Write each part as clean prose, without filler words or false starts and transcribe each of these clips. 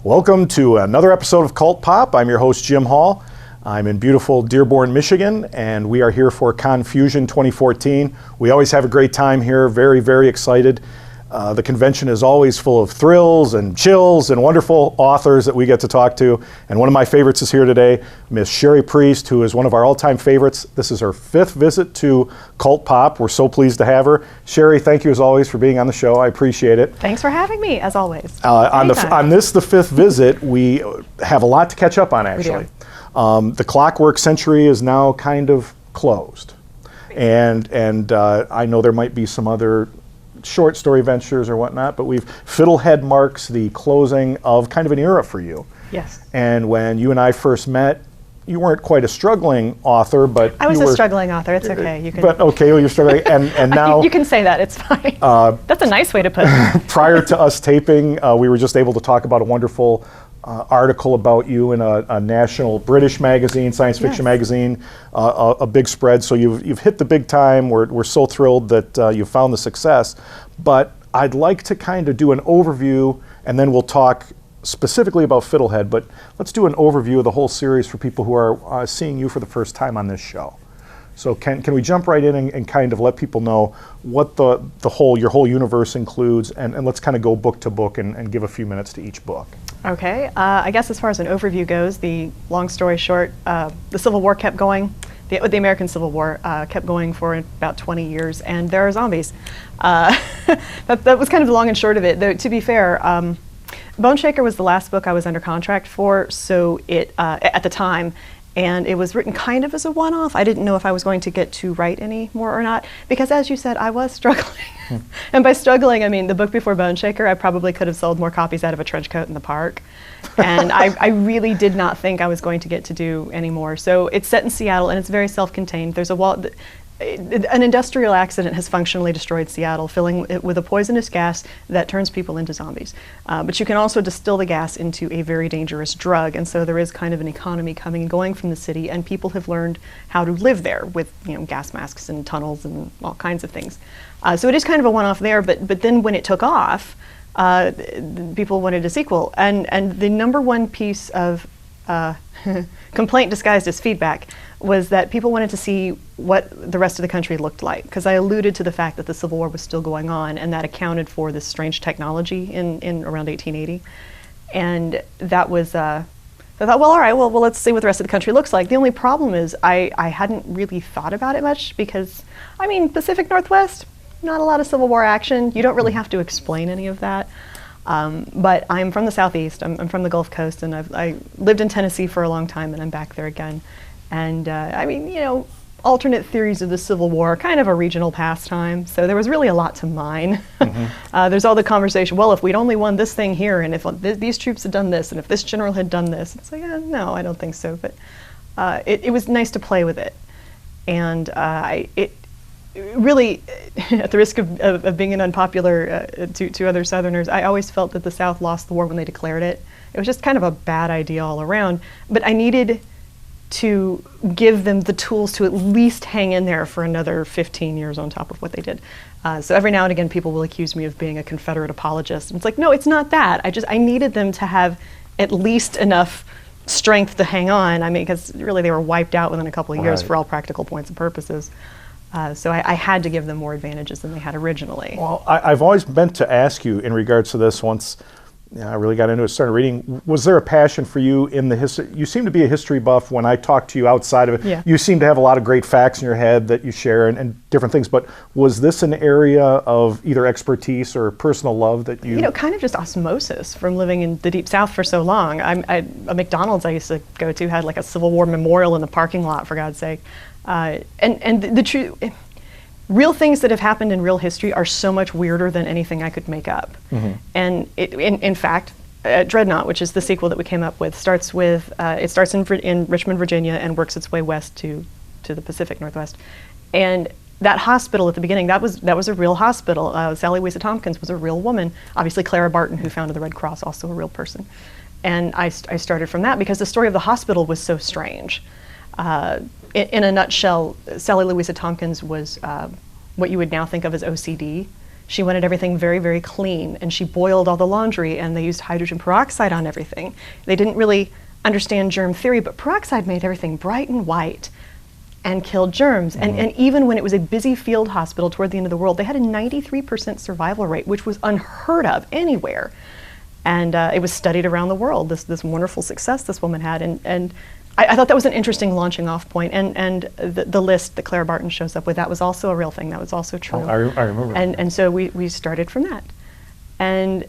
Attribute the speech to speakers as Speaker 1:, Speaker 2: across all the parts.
Speaker 1: Welcome to another episode of Cult Pop. I'm your host, Jim Hall. I'm in beautiful Dearborn, Michigan, and we are here for Confusion 2014. We always have a great time here, very, very excited. The convention is always full of thrills and chills and wonderful authors that we get to talk to. And one of my favorites is here today, Miss Sherry Priest, who is one of our all-time favorites. This is her 5th visit to Cult Pop. We're so pleased to have her. Sherry, thank you as always for being on the show. I appreciate it.
Speaker 2: Thanks for having me, as always.
Speaker 1: On this, the 5th visit, we have a lot to catch up on, actually. The Clockwork Century is now kind of closed. And I know there might be some other short story ventures or whatnot, but Fiddlehead marks the closing of kind of an era for you.
Speaker 2: Yes.
Speaker 1: And when you and I first met, you weren't quite a struggling author, but
Speaker 2: I was a struggling author. It's okay. You can.
Speaker 1: But okay, well, you're struggling, and now
Speaker 2: you can say that. It's fine. That's a nice way to put it.
Speaker 1: Prior to us taping, we were just able to talk about a wonderful article about you in a national British magazine, science fiction magazine, a big spread. So you've hit the big time. We're so thrilled that you found the success. But I'd like to kind of do an overview, and then we'll talk specifically about Fiddlehead. But let's do an overview of the whole series for people who are seeing you for the first time on this show. So can we jump right in and kind of let people know what your whole universe includes, and let's kind of go book to book and give a few minutes to each book.
Speaker 2: Okay. I guess as far as an overview goes, the long story short, the Civil War kept going. The American Civil War kept going for about 20 years, and there are zombies. That was kind of the long and short of it. Though, to be fair, Boneshaker was the last book I was under contract for, so it at the time. And it was written kind of as a one-off. I didn't know if I was going to get to write any more or not, because as you said, I was struggling. And by struggling, I mean the book before Boneshaker, I probably could have sold more copies out of a trench coat in the park. And I really did not think I was going to get to do any more. So it's set in Seattle, and it's very self-contained. There's a wall. An industrial accident has functionally destroyed Seattle, filling it with a poisonous gas that turns people into zombies. But you can also distill the gas into a very dangerous drug, and so there is kind of an economy coming and going from the city, and people have learned how to live there with gas masks and tunnels and all kinds of things. So it is kind of a one-off there, but then when it took off, people wanted a sequel, and the number one piece of complaint disguised as feedback was that people wanted to see what the rest of the country looked like, because I alluded to the fact that the Civil War was still going on, and that accounted for this strange technology in around 1880. And that was, I thought, well, all right, well, let's see what the rest of the country looks like. The only problem is I hadn't really thought about it much, because, I mean, Pacific Northwest, not a lot of Civil War action. You don't really have to explain any of that. But I'm from the Southeast. I'm from the Gulf Coast, and I lived in Tennessee for a long time, and I'm back there again. And I mean, alternate theories of the Civil War, kind of a regional pastime. So there was really a lot to mine. There's all the conversation, well, if we'd only won this thing here, and if these troops had done this, and if this general had done this, it's like, no, I don't think so. But it was nice to play with it. And it really, at the risk of being unpopular to other Southerners, I always felt that the South lost the war when they declared it. It was just kind of a bad idea all around. But I needed to give them the tools to at least hang in there for another 15 years on top of what they did. So every now and again, people will accuse me of being a Confederate apologist. And it's like, no, it's not that. I needed them to have at least enough strength to hang on. I mean, because really they were wiped out within a couple of years for all practical points and purposes. So I had to give them more advantages than they had originally.
Speaker 1: Well, I've always meant to ask you in regards to this once I really got into it, started reading. Was there a passion for you in the history? You seem to be a history buff when I talk to you outside of it.
Speaker 2: Yeah.
Speaker 1: You seem to have a lot of great facts in your head that you share and different things, but was this an area of either expertise or personal love that you...
Speaker 2: kind of just osmosis from living in the Deep South for so long. A McDonald's I used to go to had like a Civil War memorial in the parking lot, for God's sake. And the truth... Real things that have happened in real history are so much weirder than anything I could make up. And in fact, Dreadnought, which is the sequel that we came up with, starts in Richmond, Virginia, and works its way west to the Pacific Northwest. And that hospital at the beginning, that was a real hospital. Sally Louisa Tompkins was a real woman. Obviously, Clara Barton, who founded the Red Cross, also a real person. And I started from that because the story of the hospital was so strange. In a nutshell, Sally Louisa Tompkins was what you would now think of as OCD. She wanted everything very, very clean, and she boiled all the laundry, and they used hydrogen peroxide on everything. They didn't really understand germ theory, but peroxide made everything bright and white and killed germs. And even when it was a busy field hospital toward the end of the world, they had a 93% survival rate, which was unheard of anywhere. And it was studied around the world, this wonderful success this woman had. And I thought that was an interesting launching off point. And the list that Clara Barton shows up with, that was also a real thing. That was also true.
Speaker 1: Oh, I remember.
Speaker 2: And so we started from that. And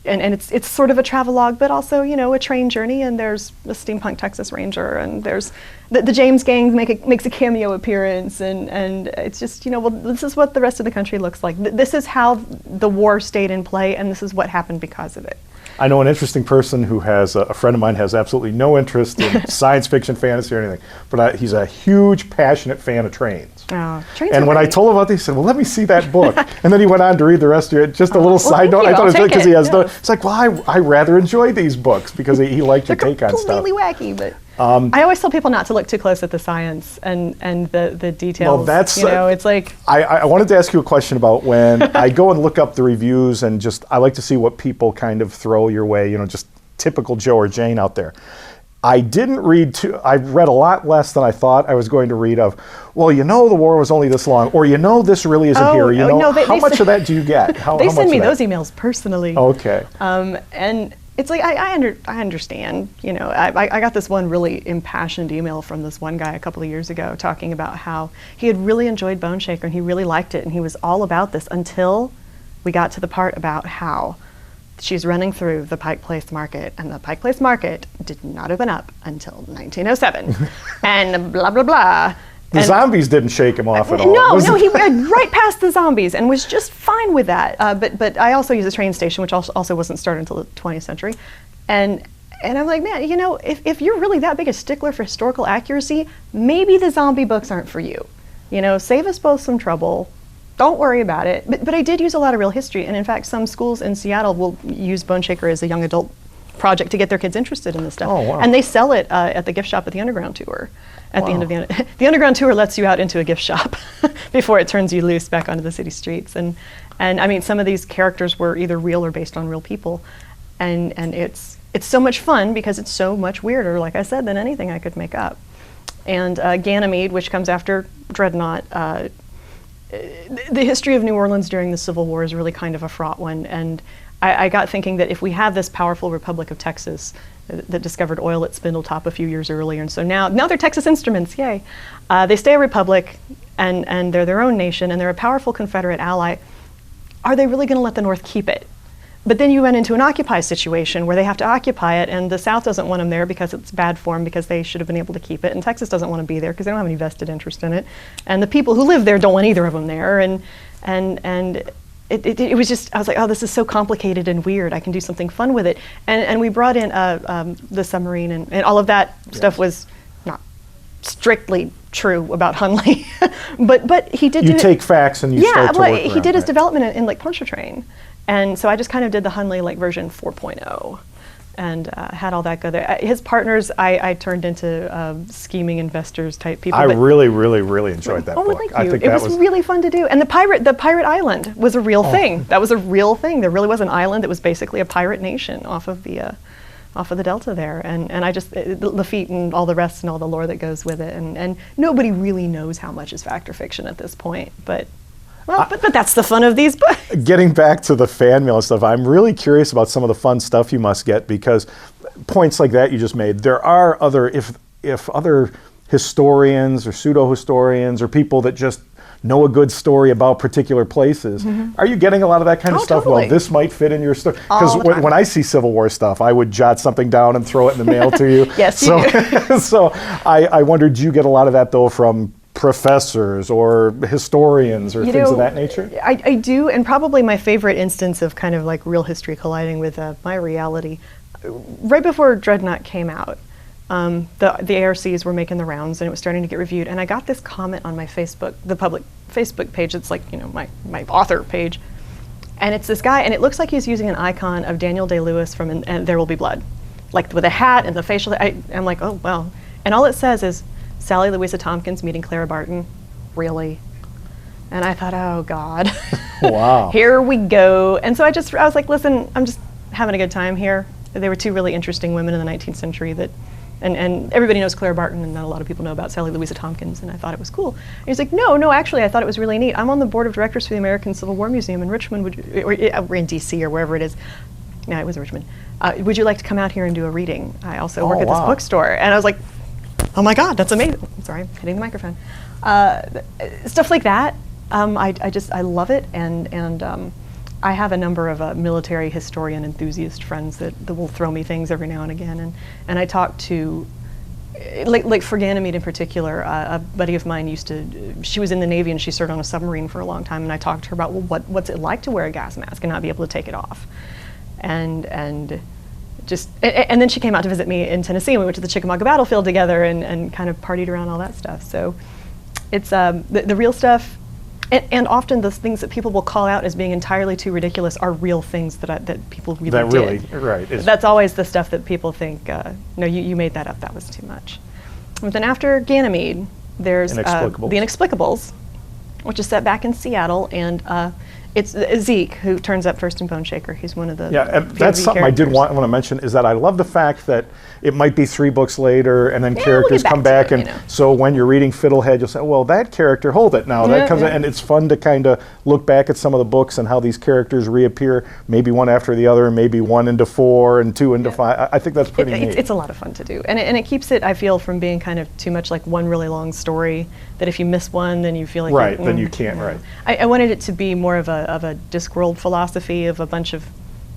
Speaker 2: it's sort of a travelogue, but also, you know, a train journey. And there's a steampunk Texas Ranger, and there's the James gang makes a cameo appearance, and it's just, you know, well, this is what the rest of the country looks like. This is how the war stayed in play, and this is what happened because of it.
Speaker 1: I know an interesting person who has, a friend of mine has absolutely no interest in science fiction, fantasy, or anything, but he's a huge, passionate fan of trains.
Speaker 2: Oh, trains
Speaker 1: and
Speaker 2: are
Speaker 1: when
Speaker 2: great.
Speaker 1: I told him about this, he said, well, let me see that book. And then he went on to read the rest of it. Just a little side note.
Speaker 2: Thank you.
Speaker 1: I thought
Speaker 2: I'll
Speaker 1: it was
Speaker 2: take
Speaker 1: because he has
Speaker 2: it.
Speaker 1: it's like, well, I rather enjoy these books because he liked your take on stuff.
Speaker 2: They're completely wacky, but I always tell people not to look too close at the science and the details.
Speaker 1: Well, that's,
Speaker 2: you know, it's like...
Speaker 1: I wanted to ask you a question about when I go and look up the reviews, and just, I like to see what people kind of throw your way, you know, just typical Joe or Jane out there. I didn't read I read a lot less than I thought I was going to read of, well, you know, the war was only this long, or, you know, this really isn't here, you know,
Speaker 2: no,
Speaker 1: how much of that do you get? How
Speaker 2: they
Speaker 1: much
Speaker 2: send me
Speaker 1: of that?
Speaker 2: those emails personally.
Speaker 1: Okay.
Speaker 2: And it's like, I understand, you know, I got this one really impassioned email from this one guy a couple of years ago talking about how he had really enjoyed Bone Shaker and he really liked it and he was all about this until we got to the part about how she's running through the Pike Place Market, and the Pike Place Market did not open up until 1907, and blah, blah, blah.
Speaker 1: The zombies didn't shake him off at all.
Speaker 2: No, he read right past the zombies and was just fine with that. But I also use a train station, which also wasn't started until the 20th century. And I'm like, man, you know, if you're really that big a stickler for historical accuracy, maybe the zombie books aren't for you. You know, save us both some trouble. Don't worry about it. But I did use a lot of real history. And in fact, some schools in Seattle will use Bone Shaker as a young adult project to get their kids interested in this stuff.
Speaker 1: Oh, wow.
Speaker 2: And they sell it at the gift shop at the Underground Tour. At the end of the Underground Tour lets you out into a gift shop before it turns you loose back onto the city streets. And I mean, some of these characters were either real or based on real people. And it's so much fun because it's so much weirder, like I said, than anything I could make up. And Ganymede, which comes after Dreadnought, the history of New Orleans during the Civil War is really kind of a fraught one, and I got thinking that if we have this powerful Republic of Texas that discovered oil at Spindletop a few years earlier, and so now they're Texas Instruments, yay. They stay a republic, and they're their own nation, and they're a powerful Confederate ally. Are they really going to let the North keep it? But then you run into an occupy situation where they have to occupy it, and the South doesn't want them there because it's bad form because they should have been able to keep it, and Texas doesn't want to be there because they don't have any vested interest in it, and the people who live there don't want either of them there, and it was just, I was like, oh, this is so complicated and weird. I can do something fun with it, and we brought in the submarine, and all of that stuff was not strictly true about Hunley, but he did.
Speaker 1: You take facts and you start to work around,
Speaker 2: he did his
Speaker 1: right?
Speaker 2: development in like Pontchartrain. And so I just kind of did the Hunley like version 4.0 and had all that go there. His partners, I turned into scheming investors type people.
Speaker 1: I really, really, really enjoyed that book.
Speaker 2: Thank you.
Speaker 1: I think
Speaker 2: it was really fun to do. And the pirate island was a real thing. That was a real thing. There really was an island that was basically a pirate nation off of the Delta there. And I just, Lafitte and all the rest and all the lore that goes with it. And nobody really knows how much is fact or fiction at this point. But that's the fun of these books.
Speaker 1: Getting back to the fan mail and stuff, I'm really curious about some of the fun stuff you must get, because points like that you just made, there are other, if other historians or pseudo-historians or people that just know a good story about particular places, are you getting a lot of that kind of stuff?
Speaker 2: Totally.
Speaker 1: Well, this might fit in your story. Because when I see Civil War stuff, I would jot something down and throw it in the mail to you.
Speaker 2: Yes, you do.
Speaker 1: So I wondered, do you get a lot of that though from professors or historians or things of that nature?
Speaker 2: I do, and probably my favorite instance of kind of like real history colliding with my reality. Right before Dreadnought came out, the ARCs were making the rounds and it was starting to get reviewed, and I got this comment on my Facebook, the public Facebook page. It's like, you know, my author page, and it's this guy, and it looks like he's using an icon of Daniel Day-Lewis from and There Will Be Blood, like with a hat and the facial. I'm like, oh well, and all it says is Sally Louisa Tompkins meeting Clara Barton. Really? And I thought, oh God,
Speaker 1: Wow.
Speaker 2: here we go. And so I was like, listen, I'm just having a good time here. They were two really interesting women in the 19th century that, and everybody knows Clara Barton, and not a lot of people know about Sally Louisa Tompkins, and I thought it was cool. And he's like, no, actually, I thought it was really neat. I'm on the board of directors for the American Civil War Museum in Richmond, or in DC or wherever it is. No, it was Richmond. Would you like to come out here and do a reading? I also work at this bookstore. And I was like, oh my God, that's amazing. I'm sorry, I'm hitting the microphone. Stuff like that. I love it, and I have a number of military historian enthusiast friends that will throw me things every now and again, and I talk to, like for Ganymede in particular, a buddy of mine she was in the Navy and she served on a submarine for a long time, and I talked to her about, well, what's it like to wear a gas mask and not be able to take it off, and then she came out to visit me in Tennessee, and we went to the Chickamauga battlefield together and kind of partied around all that stuff. So it's the real stuff. And often the things that people will call out as being entirely too ridiculous are real things that people really did.
Speaker 1: Right.
Speaker 2: That's always the stuff that people think, no, you made that up, that was too much. But then after Ganymede, there's The Inexplicables, which is set back in Seattle, and it's Zeke, who turns up first in Bone Shaker. He's one of the
Speaker 1: and that's something I did want to mention, is that I love the fact that it might be 3 books later, and then characters come back, and so when you're reading Fiddlehead, you'll say, well, that character, hold it now. That comes in, and it's fun to kind of look back at some of the books and how these characters reappear, maybe one after the other, maybe 1 into 4 and 2 into 5. I think that's pretty neat.
Speaker 2: It's a lot of fun to do, and it keeps it, I feel, from being kind of too much like one really long story, that if you miss one, then you feel like
Speaker 1: then you can't. Right.
Speaker 2: I wanted it to be more of a Discworld philosophy of a bunch of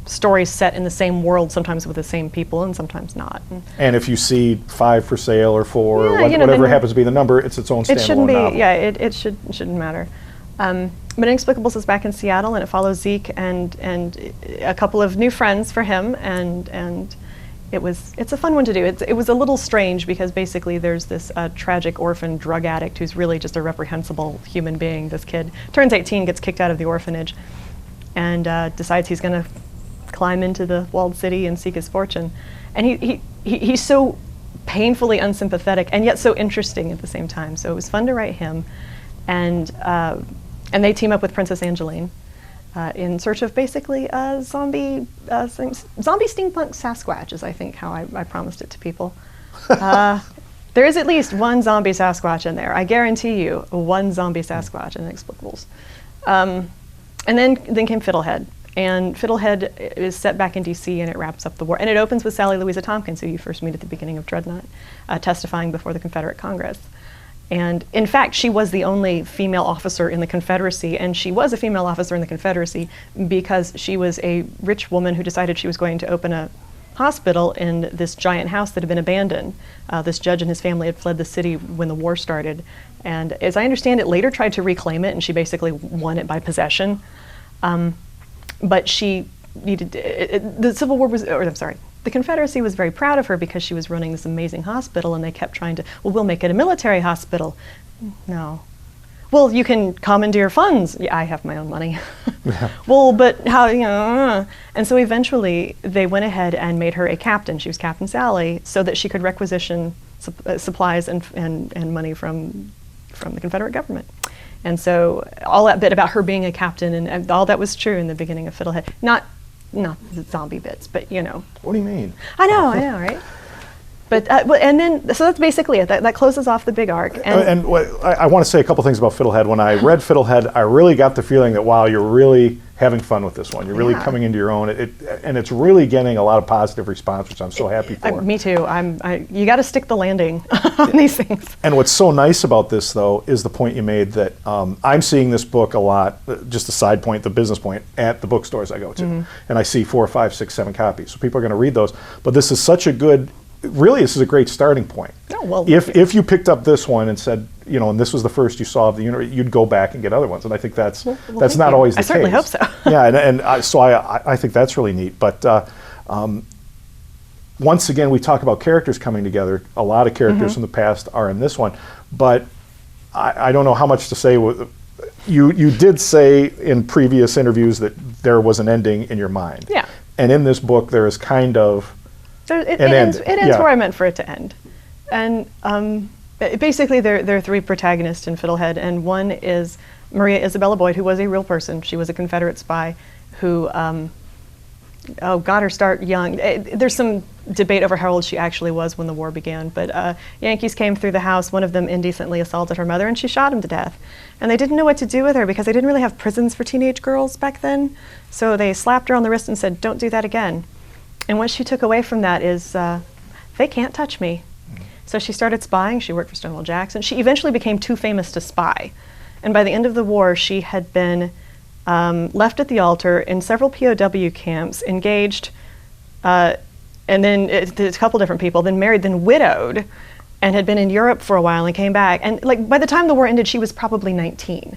Speaker 2: stories set in the same world, sometimes with the same people and sometimes not.
Speaker 1: And if you see 5 for sale or 4, or whatever happens to be the number, it's its own standalone novel.
Speaker 2: Yeah, it shouldn't matter. But Inexplicables is back in Seattle, and it follows Zeke and a couple of new friends for him, and it's a fun one to do. It was a little strange because basically there's this tragic orphan drug addict who's really just a reprehensible human being. This kid turns 18, gets kicked out of the orphanage, and decides he's going to climb into the walled city and seek his fortune. And he's so painfully unsympathetic and yet so interesting at the same time. So it was fun to write him, and they team up with Princess Angeline in search of basically a zombie steampunk Sasquatch, is I think how I promised it to people. There is at least one zombie Sasquatch in there. I guarantee you, one zombie Sasquatch in Inexplicables. And then came Fiddlehead. And Fiddlehead is set back in DC, and it wraps up the war. And it opens with Sally Louisa Tompkins, who you first meet at the beginning of Dreadnought, testifying before the Confederate Congress. And in fact, she was the only female officer in the Confederacy, and she was a female officer in the Confederacy because she was a rich woman who decided she was going to open a hospital in this giant house that had been abandoned. This judge and his family had fled the city when the war started. And as I understand it, later tried to reclaim it, and she basically won it by possession. But she needed, the Civil War was, or I'm sorry, the Confederacy was very proud of her because she was running this amazing hospital, and they kept trying to, well, we'll make it a military hospital. No. Well, you can commandeer funds. Yeah, I have my own money. Well, but how, And so eventually they went ahead and made her a captain. She was Captain Sally, so that she could requisition supplies and money from the Confederate government. And so all that bit about her being a captain and all that was true in the beginning of Fiddlehead. Not the zombie bits, but
Speaker 1: What do you mean?
Speaker 2: I know, right? But and then so that's basically it. That closes off the big arc.
Speaker 1: And I want to say a couple things about Fiddlehead. When I read Fiddlehead, I really got the feeling that wow, you're really having fun with this one. You're really coming into your own. And it's really getting a lot of positive response, which I'm so happy for.
Speaker 2: Me too. You got to stick the landing on these things.
Speaker 1: And what's so nice about this, though, is the point you made that I'm seeing this book a lot. Just a side point, the business point, at the bookstores I go to, and I see 4, 5, 6, 7 copies. So people are going to read those. But this is such a good. Really, this is a great starting point.
Speaker 2: Oh, well,
Speaker 1: if you picked up this one and said, and this was the first you saw of the universe, you'd go back and get other ones. And I think that's not always the case.
Speaker 2: I certainly hope so.
Speaker 1: Yeah, so I think that's really neat. But once again, we talk about characters coming together. A lot of characters from the past are in this one. But I don't know how much to say. You did say in previous interviews that there was an ending in your mind.
Speaker 2: Yeah.
Speaker 1: And in this book, there is kind of
Speaker 2: it ends where I meant for it to end. And basically there are 3 protagonists in Fiddlehead, and one is Maria Isabella Boyd, who was a real person. She was a Confederate spy who got her start young. There's some debate over how old she actually was when the war began, but Yankees came through the house. One of them indecently assaulted her mother, and she shot him to death. And they didn't know what to do with her because they didn't really have prisons for teenage girls back then. So they slapped her on the wrist and said, "Don't do that again." And what she took away from that is, they can't touch me. So she started spying. She worked for Stonewall Jackson. She eventually became too famous to spy. And by the end of the war, she had been left at the altar in several POW camps, engaged, and then a couple different people, then married, then widowed, and had been in Europe for a while and came back. And like by the time the war ended, she was probably 19.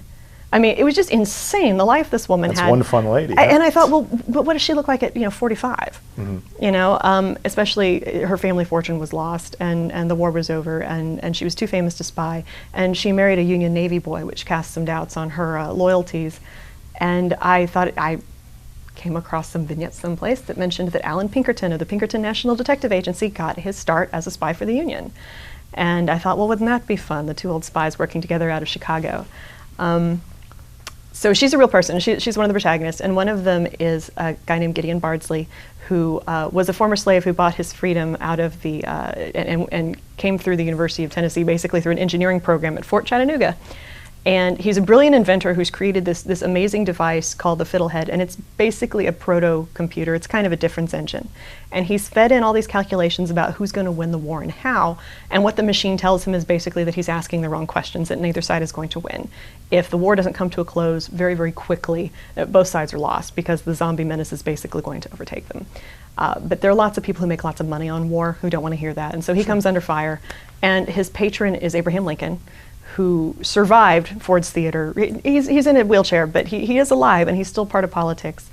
Speaker 2: I mean, it was just insane, the life this woman had.
Speaker 1: That's one fun lady.
Speaker 2: And I thought, well, but what does she look like at 45? You know, especially her family fortune was lost, and the war was over, and she was too famous to spy. And she married a Union Navy boy, which cast some doubts on her loyalties. And I thought, I came across some vignettes someplace that mentioned that Alan Pinkerton of the Pinkerton National Detective Agency got his start as a spy for the Union. And I thought, well, wouldn't that be fun, the two old spies working together out of Chicago. So she's a real person. She's one of the protagonists, and one of them is a guy named Gideon Bardsley, who was a former slave who bought his freedom out of the, and came through the University of Tennessee, basically through an engineering program at Fort Chattanooga. And he's a brilliant inventor who's created this amazing device called the Fiddlehead, and it's basically a proto-computer. It's kind of a difference engine. And he's fed in all these calculations about who's going to win the war and how, and what the machine tells him is basically that he's asking the wrong questions, that neither side is going to win. If the war doesn't come to a close very, very quickly, both sides are lost because the zombie menace is basically going to overtake them. But there are lots of people who make lots of money on war who don't want to hear that, and so he comes under fire. And his patron is Abraham Lincoln, who survived Ford's Theater. He's in a wheelchair, but he is alive, and he's still part of politics.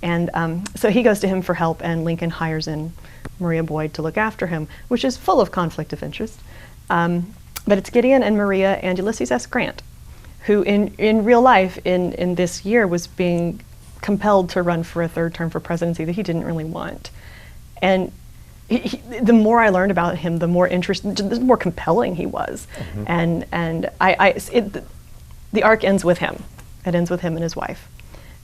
Speaker 2: And so he goes to him for help, and Lincoln hires in Maria Boyd to look after him, which is full of conflict of interest. But it's Gideon and Maria and Ulysses S. Grant, who in real life in this year was being compelled to run for a third term for presidency that he didn't really want. And the more I learned about him, the more more compelling he was. And the arc ends with him. It ends with him and his wife.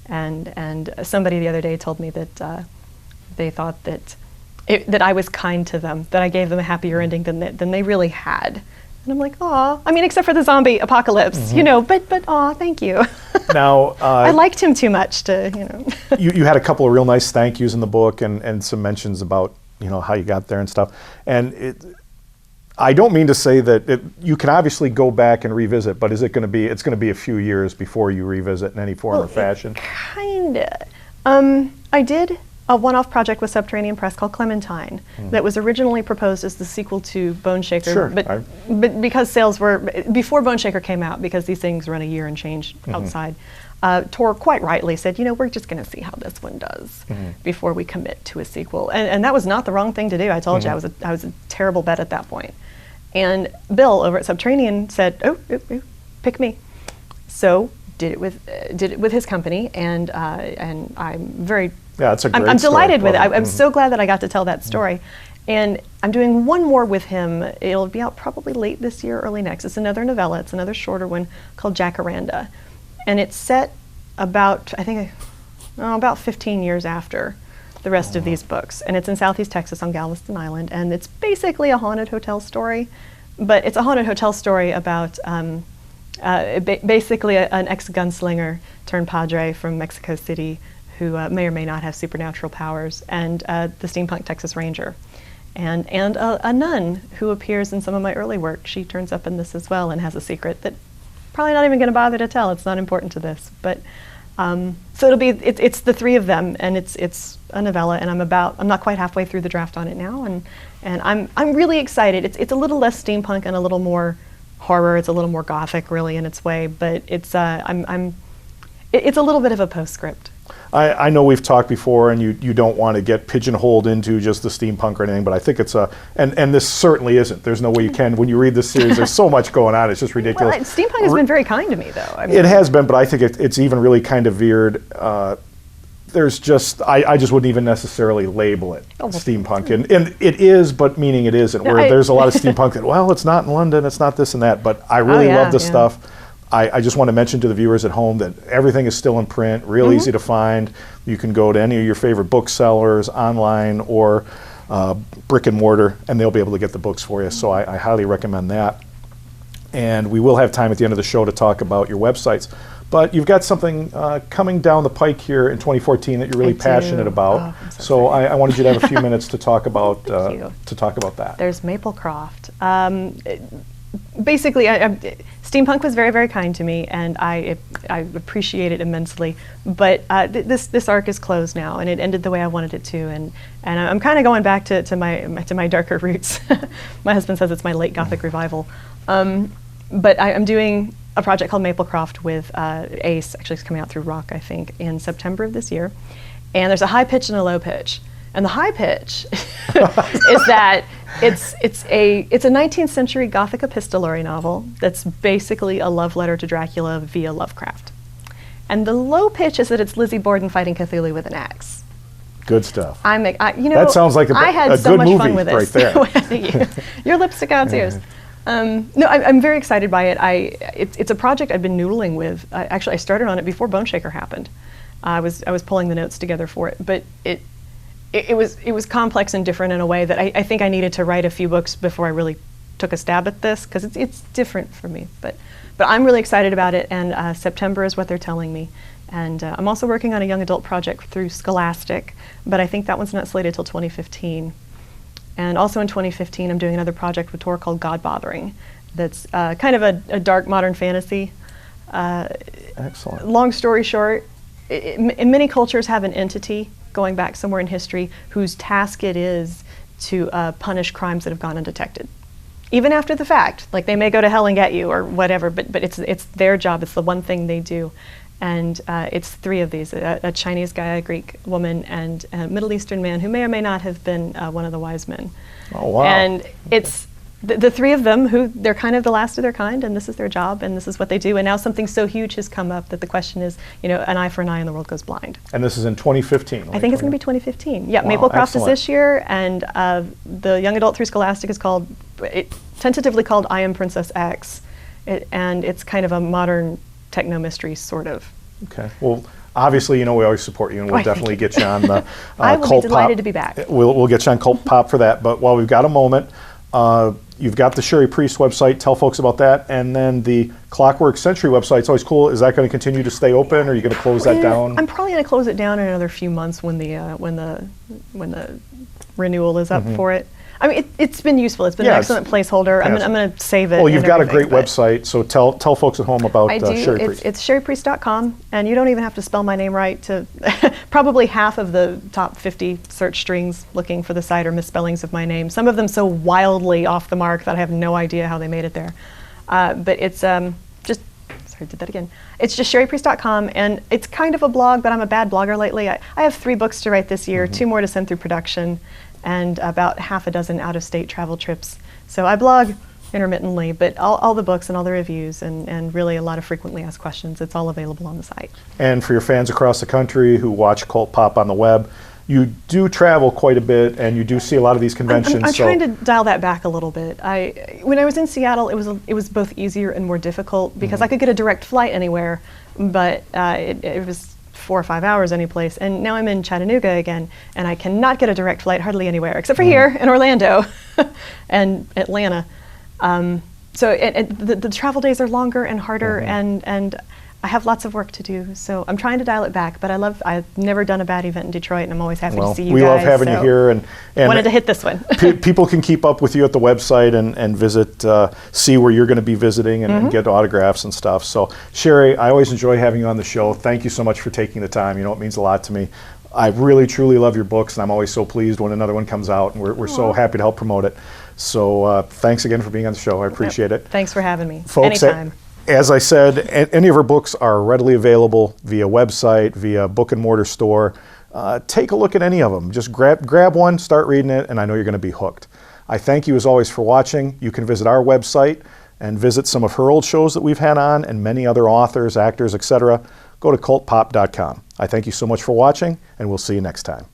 Speaker 2: And somebody the other day told me that they thought that I was kind to them, that I gave them a happier ending than they really had. And I'm like, aw. I mean, except for the zombie apocalypse, but aw, thank you.
Speaker 1: Now,
Speaker 2: I liked him too much to,
Speaker 1: you had a couple of real nice thank yous in the book, and some mentions about how you got there and stuff. And I don't mean to say that you can obviously go back and revisit, but is it going to be? It's going to be a few years before you revisit in any form or fashion.
Speaker 2: Kinda. I did a one-off project with Subterranean Press called Clementine that was originally proposed as the sequel to Bone Shaker,
Speaker 1: Sure,
Speaker 2: but because sales were before Bone Shaker came out, because these things run a year and change outside. Tor quite rightly said, we're just going to see how this one does before we commit to a sequel. And that was not the wrong thing to do. I told you I was a terrible bet at that point. And Bill over at Subterranean said, oh, pick me. So did it with his company, and I'm very
Speaker 1: it's a great
Speaker 2: I'm delighted
Speaker 1: story.
Speaker 2: with it. I'm so glad that I got to tell that story. And I'm doing one more with him. It'll be out probably late this year, early next. It's another novella. It's another shorter one called Jacaranda. And it's set about, I think, about 15 years after the rest of these books. And it's in Southeast Texas on Galveston Island. And it's basically a haunted hotel story. But it's a haunted hotel story about basically an ex-gunslinger turned padre from Mexico City who may or may not have supernatural powers, and the steampunk Texas Ranger. And a nun who appears in some of my early work. She turns up in this as well and has a secret that probably not even going to bother to tell. It's not important to this, but so it's the three of them, and it's a novella, and I'm not quite halfway through the draft on it now, and I'm really excited. It's a little less steampunk and a little more horror. It's a little more gothic, really, in its way, but it's it's a little bit of a postscript.
Speaker 1: I know we've talked before, and you don't want to get pigeonholed into just the steampunk or anything, but I think it's and this certainly isn't. There's no way you can. When you read this series, there's so much going on. It's just ridiculous.
Speaker 2: Well, steampunk has been very kind to me, though. I mean,
Speaker 1: it has been, but I think it's even really kind of veered. There's just I just wouldn't even necessarily label it steampunk, and it is, but meaning it isn't. Where there's a lot of steampunk that, well, it's not in London, it's not this and that, but I really love this stuff. I just want to mention to the viewers at home that everything is still in print, real easy to find. You can go to any of your favorite booksellers online or brick and mortar, and they'll be able to get the books for you. So I highly recommend that. And we will have time at the end of the show to talk about your websites. But you've got something coming down the pike here in 2014 that you're really passionate about.
Speaker 2: Oh,
Speaker 1: so I wanted you to have a few minutes to talk about that.
Speaker 2: There's Maplecroft. Basically, steampunk was very, very kind to me, and I appreciate it immensely. But this arc is closed now, and it ended the way I wanted it to. And I'm kind of going back to my darker roots. My husband says it's my late Gothic revival. But I'm doing a project called Maplecroft with Ace. Actually, it's coming out through Rock, I think, in September of this year. And there's a high pitch and a low pitch. And the high pitch is that it's a 19th century Gothic epistolary novel that's basically a love letter to Dracula via Lovecraft. And the low pitch is that it's Lizzie Borden fighting Cthulhu with an axe.
Speaker 1: Good stuff.
Speaker 2: That
Speaker 1: sounds like
Speaker 2: I had
Speaker 1: a
Speaker 2: so
Speaker 1: good
Speaker 2: much
Speaker 1: movie
Speaker 2: fun with
Speaker 1: right
Speaker 2: this.
Speaker 1: there.
Speaker 2: Your lipstick on tears. No, I'm very excited by it. It's a project I've been noodling with. Actually, I started on it before Bone Shaker happened. I was pulling the notes together for it, but it was complex and different in a way that I think I needed to write a few books before I really took a stab at this, because it's different for me. But I'm really excited about it, and September is what they're telling me. And I'm also working on a young adult project through Scholastic, but I think that one's not slated till 2015. And also in 2015, I'm doing another project with Tor called God Bothering. That's kind of a dark modern fantasy.
Speaker 1: Excellent.
Speaker 2: Long story short, many cultures have an entity going back somewhere in history whose task it is to punish crimes that have gone undetected. Even after the fact, like they may go to hell and get you or whatever, but it's their job, it's the one thing they do. And it's three of these, a Chinese guy, a Greek woman, and a Middle Eastern man who may or may not have been one of the wise men.
Speaker 1: Oh, wow.
Speaker 2: And it's the three of them who, they're kind of the last of their kind, and this is their job, and this is what they do. And now something so huge has come up that the question is, an eye for an eye and the world goes blind.
Speaker 1: And this is in 2015?
Speaker 2: I think it's going to be 2015. Yeah,
Speaker 1: Wow,
Speaker 2: Maplecroft is
Speaker 1: excellent.
Speaker 2: this year, and the young adult through Scholastic is tentatively called I Am Princess X, and it's kind of a modern techno mystery, sort of.
Speaker 1: Okay. Well, obviously, we always support you, and we'll definitely get you on the
Speaker 2: I will
Speaker 1: Cult
Speaker 2: be delighted
Speaker 1: Pop.
Speaker 2: to be back.
Speaker 1: We'll get you on Cult Pop for that. But while we've got a moment, you've got the Sherry Priest website. Tell folks about that, and then the Clockwork Century website. It's always cool. Is that going to continue to stay open, or are you going to close that down?
Speaker 2: I'm probably going to close it down in another few months when the renewal is up for it. I mean, it's been useful. It's been an excellent placeholder. I'm going to save it.
Speaker 1: Well, you've got a great website, so tell folks at home about Sherry Priest.
Speaker 2: It's sherrypriest.com, and you don't even have to spell my name right. To probably half of the top 50 search strings looking for the site are misspellings of my name. Some of them so wildly off the mark that I have no idea how they made it there. But it's It's just sherrypriest.com, and it's kind of a blog, but I'm a bad blogger lately. I have 3 books to write this year, 2 more to send through production, and about half a dozen out-of-state travel trips. So I blog intermittently, but all the books and all the reviews and really a lot of frequently asked questions, it's all available on the site. And
Speaker 1: for your fans across the country who watch Cult Pop on the web, you do travel quite a bit, and you do see a lot of these conventions.
Speaker 2: I'm trying to dial that back a little bit. When I was in Seattle, it was both easier and more difficult because I could get a direct flight anywhere, but it was 4 or 5 hours any place. And now I'm in Chattanooga again, and I cannot get a direct flight hardly anywhere except for here in Orlando and Atlanta. So the travel days are longer and harder, and I have lots of work to do, so I'm trying to dial it back. But I've never done a bad event in Detroit, and I'm always happy to see you guys.
Speaker 1: We love having you here, and
Speaker 2: wanted to hit this one.
Speaker 1: People can keep up with you at the website and visit, see where you're going to be visiting, and get autographs and stuff. So, Sherry, I always enjoy having you on the show. Thank you so much for taking the time. It means a lot to me. I really, truly love your books, and I'm always so pleased when another one comes out, and we're so happy to help promote it. So, thanks again for being on the show. I appreciate it.
Speaker 2: Thanks for having me.
Speaker 1: Folks,
Speaker 2: anytime.
Speaker 1: As I said, any of our books are readily available via website, via book and mortar store. Take a look at any of them. Just grab one, start reading it, and I know you're going to be hooked. I thank you as always for watching. You can visit our website and visit some of her old shows that we've had on and many other authors, actors, etc. Go to cultpop.com. I thank you so much for watching, and we'll see you next time.